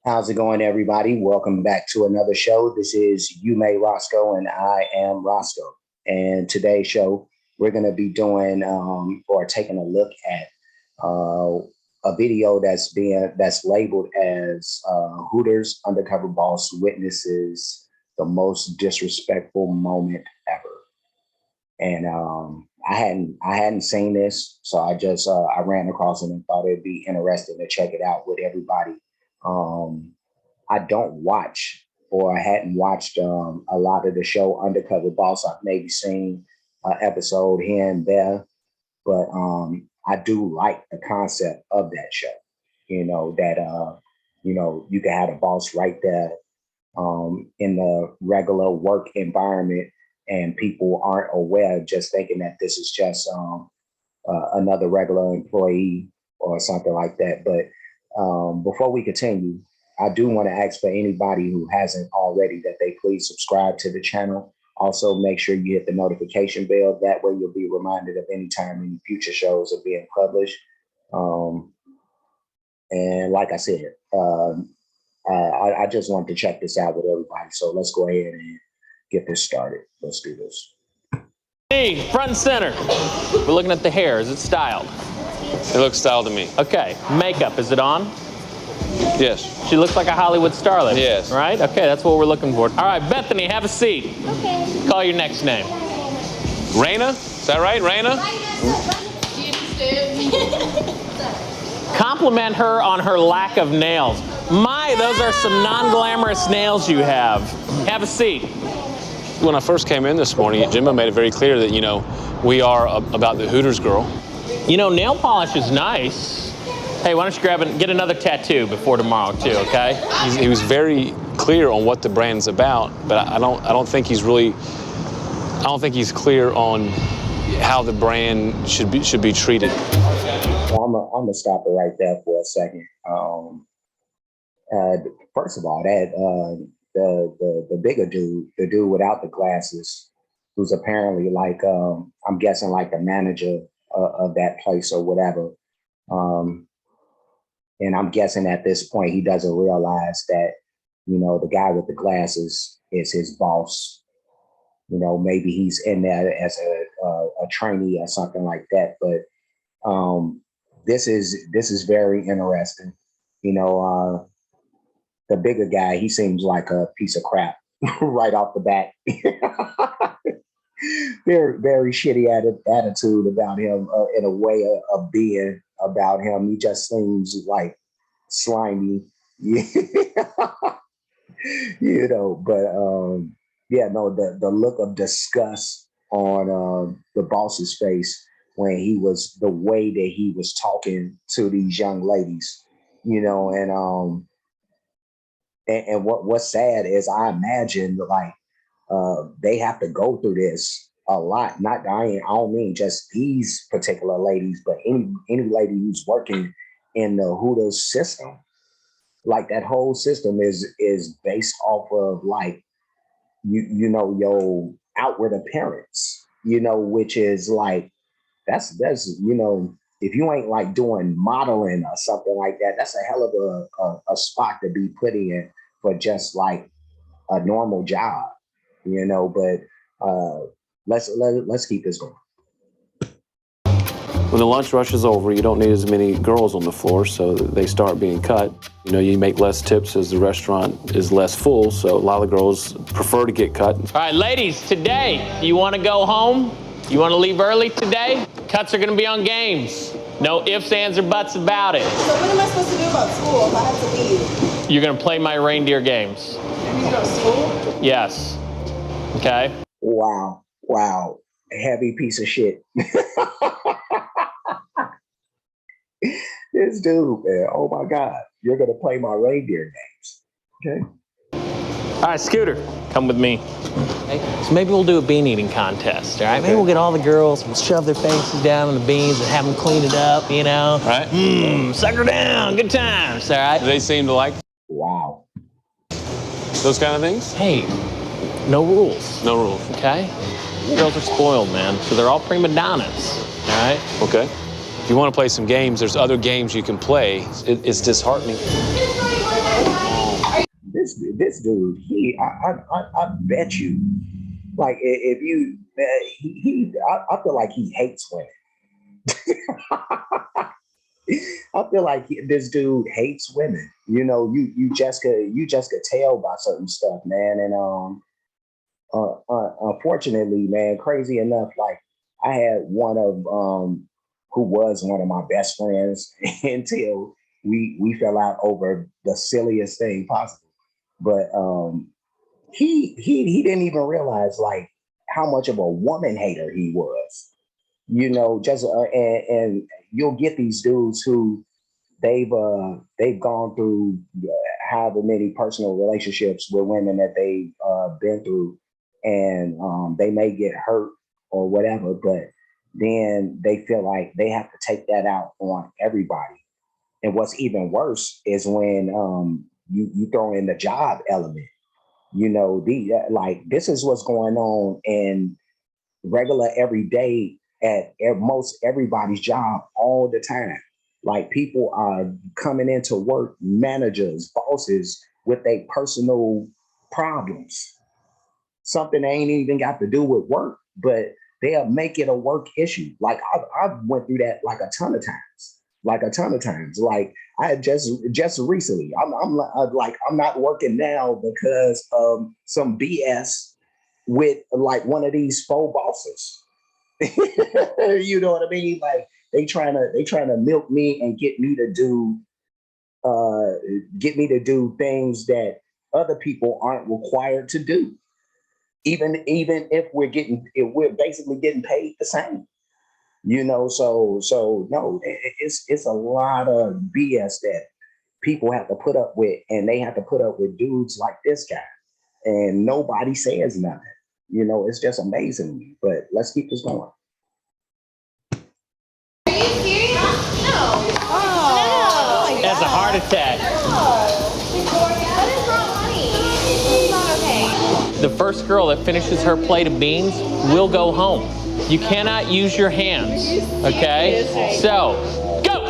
How's it going, everybody? Welcome back to another show. This is You May Roscoe, and I am Roscoe. And today's show, we're going to be doing or taking a look at a video that's labeled as Hooters undercover boss witnesses the most disrespectful moment ever. And I hadn't seen this, so I ran across it and thought it'd be interesting to check it out with everybody. I don't watch, or I hadn't watched a lot of the show Undercover Boss. I've maybe seen an episode here and there, but I do like the concept of that show. You can have a boss right there in the regular work environment, and people aren't aware, just thinking that this is just another regular employee or something like that. But before we continue, I do want to ask for anybody who hasn't already that they please subscribe to the channel. Also, make sure you hit the notification bell. That way you'll be reminded of any time any future shows are being published. And like I said, I just wanted to check this out with everybody. So let's go ahead and get this started. Let's do this. Hey, front and center. We're looking at the hair. Is it styled? It looks styled to me. Okay. Makeup, is it on? Yes. She looks like a Hollywood starlet. Yes. Right? Okay, that's what we're looking for. All right, Bethany, have a seat. Okay. Call your next name. Raina? Is that right, Raina? Compliment her on her lack of nails. My, those are some non-glamorous nails you have. Have a seat. When I first came in this morning, Jimbo made it very clear that, we are about the Hooters girl. Nail polish is nice. Hey, why don't you get another tattoo before tomorrow too, okay? He was very clear on what the brand's about, but I don't think he's clear on how the brand should be treated. Well, I'm gonna stop it right there for a second. First of all, that the bigger dude, the dude without the glasses, who's apparently like I'm guessing like the manager of that place or whatever. And I'm guessing at this point he doesn't realize that, the guy with the glasses is his boss. Maybe he's in there as a trainee or something like that. But this is very interesting. The bigger guy, he seems like a piece of crap right off the bat. Very, very shitty attitude about him, in a way of being about him. He just seems like slimy, but the look of disgust on the boss's face when the way that he was talking to these young ladies, and what's sad is I imagine like they have to go through this a lot. I don't mean just these particular ladies, but any lady who's working in the Hooters system. Like that whole system is based off of like your outward appearance, which is like that's if you ain't like doing modeling or something like that, that's a hell of a spot to be put in for just like a normal job, but let's keep this going. When the lunch rush is over, you don't need as many girls on the floor, so they start being cut. You make less tips as the restaurant is less full, so a lot of the girls prefer to get cut. All right, ladies, today, you want to go home? You want to leave early today? Cuts are going to be on games. No ifs, ands, or buts about it. So what am I supposed to do about school if I have to leave? You're going to play my reindeer games. You go to school? Yes. Okay? Wow. Heavy piece of shit. This dude, man, oh my God, you're going to play my reindeer games. Okay. All right, Scooter, come with me. Okay. So maybe we'll do a bean eating contest, all right? Maybe we'll get all the girls, we'll shove their faces down in the beans and have them clean it up, All right. Sucker down, good times, all right? Do they seem to like Wow. those kind of things? Hey, no rules. No rules. Okay? Girls are spoiled, man, so they're all prima donnas, all right? Okay. If you want to play some games, there's other games you can play. It's disheartening. this dude, I bet you, like if you, I feel like he hates women. I feel like this dude hates women. You know, you just could tell by certain stuff, man. And unfortunately, man, crazy enough, like I had one of who was one of my best friends until we fell out over the silliest thing possible. But he didn't even realize like how much of a woman hater he was. You know, just and you'll get these dudes who they've gone through however many personal relationships with women that they've been through, and they may get hurt or whatever, but then they feel like they have to take that out on everybody. And what's even worse is when you throw in the job element. You know, like this is what's going on in regular everyday at most everybody's job all the time. Like people are coming into work, managers, bosses with their personal problems. Something they ain't even got to do with work, but they'll make it a work issue. Like I've went through that like a ton of times, like a ton of times. Like I just recently, I'm not working now because of some BS with like one of these faux bosses. You know what I mean? Like they trying to milk me and get me to do things that other people aren't required to do. Even if we're basically getting paid the same. You know, so no, it's a lot of BS that people have to put up with, and they have to put up with dudes like this guy, and nobody says nothing. You know, it's just amazing to me. But let's keep this going. Are you serious? No. Oh. No. That's a heart attack. What is wrong, honey? It's not okay. The first girl that finishes her plate of beans will go home. You cannot use your hands, okay? So, go!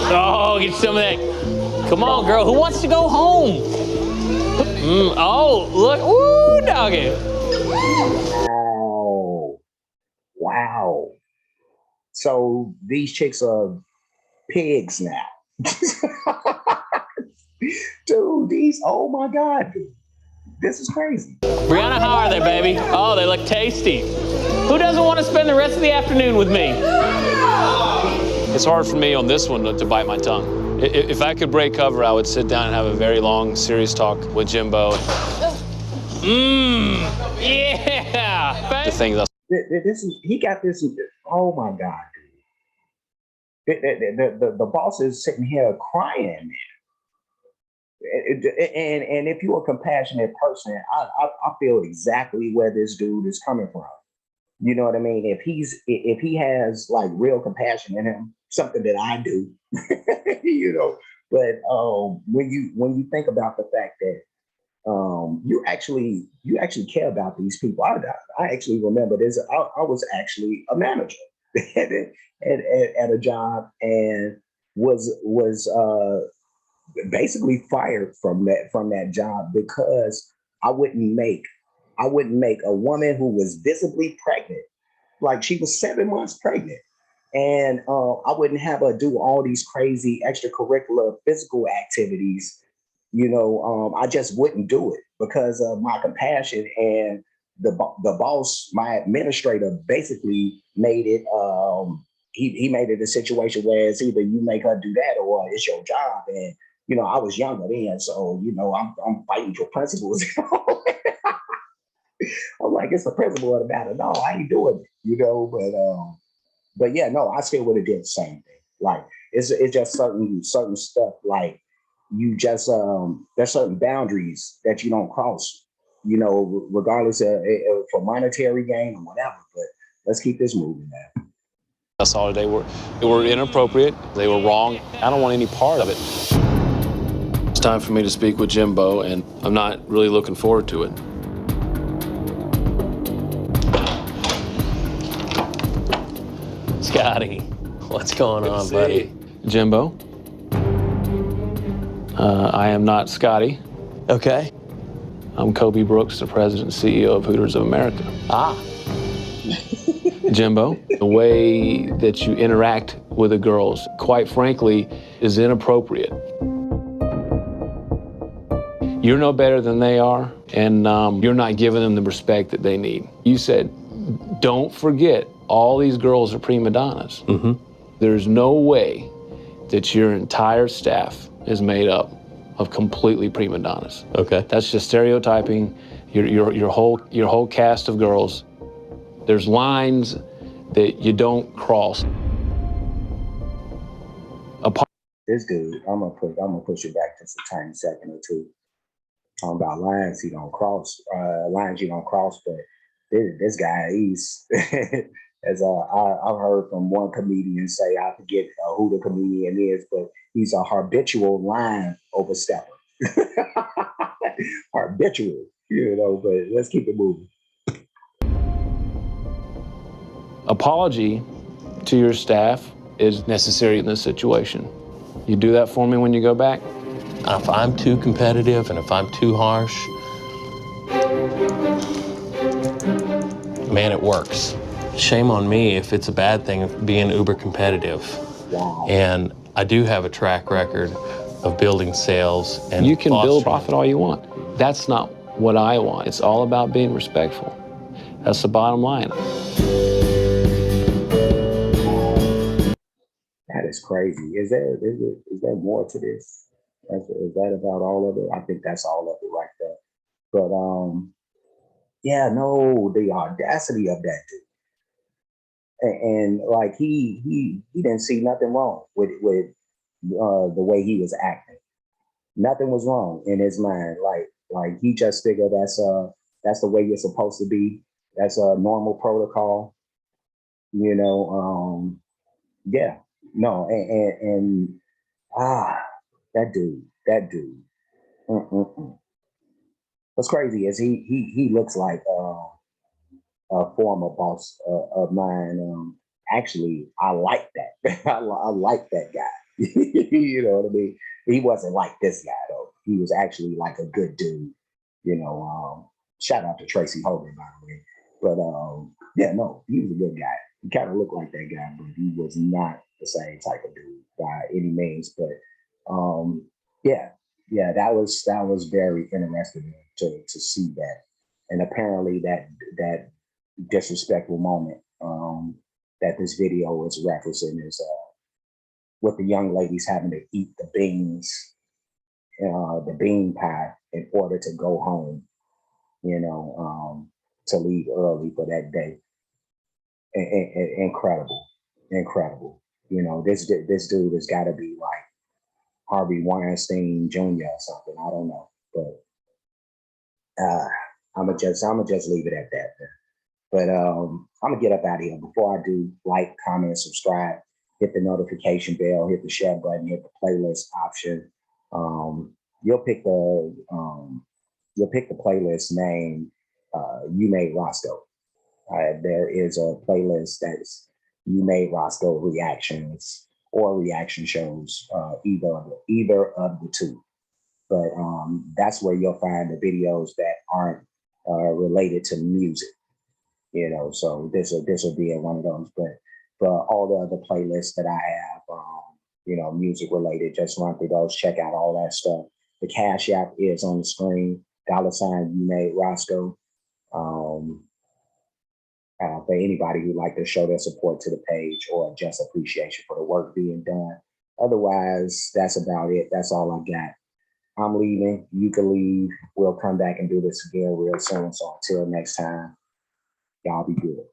Oh, get some of that. Come on, girl. Who wants to go home? Oh, look. Woo, doggy. Wow. So these chicks are pigs now. Dude, oh my God. This is crazy. Brianna, how are they, baby? Oh, they look tasty. Who doesn't want to spend the rest of the afternoon with me? It's hard for me on this one to bite my tongue. If I could break cover, I would sit down and have a very long, serious talk with Jimbo. Yeah. The things He got this. Oh my God, dude. The boss is sitting here crying, man. And if you're a compassionate person, I feel exactly where this dude is coming from. You know what I mean? If he has like real compassion in him, something that I do, you know. But when you think about the fact that you actually care about these people, I actually remember this. I was actually a manager at a job and was basically fired from that job because I wouldn't make a woman who was visibly pregnant, like she was 7 months pregnant, and I wouldn't have her do all these crazy extracurricular physical activities. You know, I just wouldn't do it because of my compassion. And the boss, my administrator, basically made it. He made it a situation where it's either you make her do that or it's your job. And you know, I was younger then, so you know, I'm fighting for principles. I'm like, it's the principle of the matter. No, I ain't doing it, you know. But yeah, no, I still would have did the same thing. Like it's just certain stuff. Like you just there's certain boundaries that you don't cross. You know, regardless of for monetary gain or whatever. But let's keep this moving, man. I saw today were inappropriate. They were wrong. I don't want any part of it. It's time for me to speak with Jimbo, and I'm not really looking forward to it. Scotty, what's going on, buddy? Jimbo, I am not Scotty. Okay. I'm Kobe Brooks, the president and CEO of Hooters of America. Ah. Jimbo, the way that you interact with the girls, quite frankly, is inappropriate. You're no better than they are, and you're not giving them the respect that they need. You said, don't forget, all these girls are prima donnas. Mm-hmm. There's no way that your entire staff is made up of completely prima donnas. Okay. That's just stereotyping your whole cast of girls. There's lines that you don't cross. This dude, I'm gonna push it back just a tiny second or two. Talking about lines he don't cross, lines you don't cross, but this guy, he's as I've heard from one comedian say, I forget who the comedian is, but he's a habitual line overstepper. Habitual, but let's keep it moving. Apology to your staff is necessary in this situation. You do that for me when you go back? If I'm too competitive and if I'm too harsh, man, it works. Shame on me if it's a bad thing of being uber competitive. Wow. And I do have a track record of building sales and you can build fostering. profit all you want. That's not what I want. It's all about being respectful. That's the bottom line. That is crazy. Is there more to this? Is that about all of it? I think that's all of it right there. But yeah, no, the audacity of that dude. And like he didn't see nothing wrong with the way he was acting. Nothing was wrong in his mind. Like he just figured that's the way you're supposed to be. That's a normal protocol. Yeah, no, and that dude. Mm-mm-mm. What's crazy is he looks like a former boss of mine. Actually, I like that. I like that guy. You know what I mean? He wasn't like this guy though. He was actually like a good dude. Shout out to Tracy Hogan, by the way. But yeah, no, he was a good guy. He kind of looked like that guy, but he was not the same type of dude by any means. But yeah, that was very interesting to see that. And apparently that disrespectful moment that this video is referencing is with the young ladies having to eat the beans, the bean pie in order to go home, to leave early for that day. Incredible. This dude has got to be like Harvey Weinstein Jr. or something. I don't know, but I'm gonna just leave it at that. Then. But I'm gonna get up out of here. Before I do, like, comment, subscribe, hit the notification bell, hit the share button, hit the playlist option. You'll pick the playlist name. You Made Roscoe. There is a playlist that's You Made Roscoe reactions or reaction shows, either of the two. But that's where you'll find the videos that aren't related to music. So this will be in one of those. But for all the other playlists that I have, music related, just run through those, check out all that stuff. The Cash App is on the screen, $You Made Roscoe. For anybody who'd like to show their support to the page or just appreciation for the work being done. Otherwise, that's about it. That's all I got. I'm leaving. You can leave. We'll come back and do this again real soon. So until next time, y'all be good.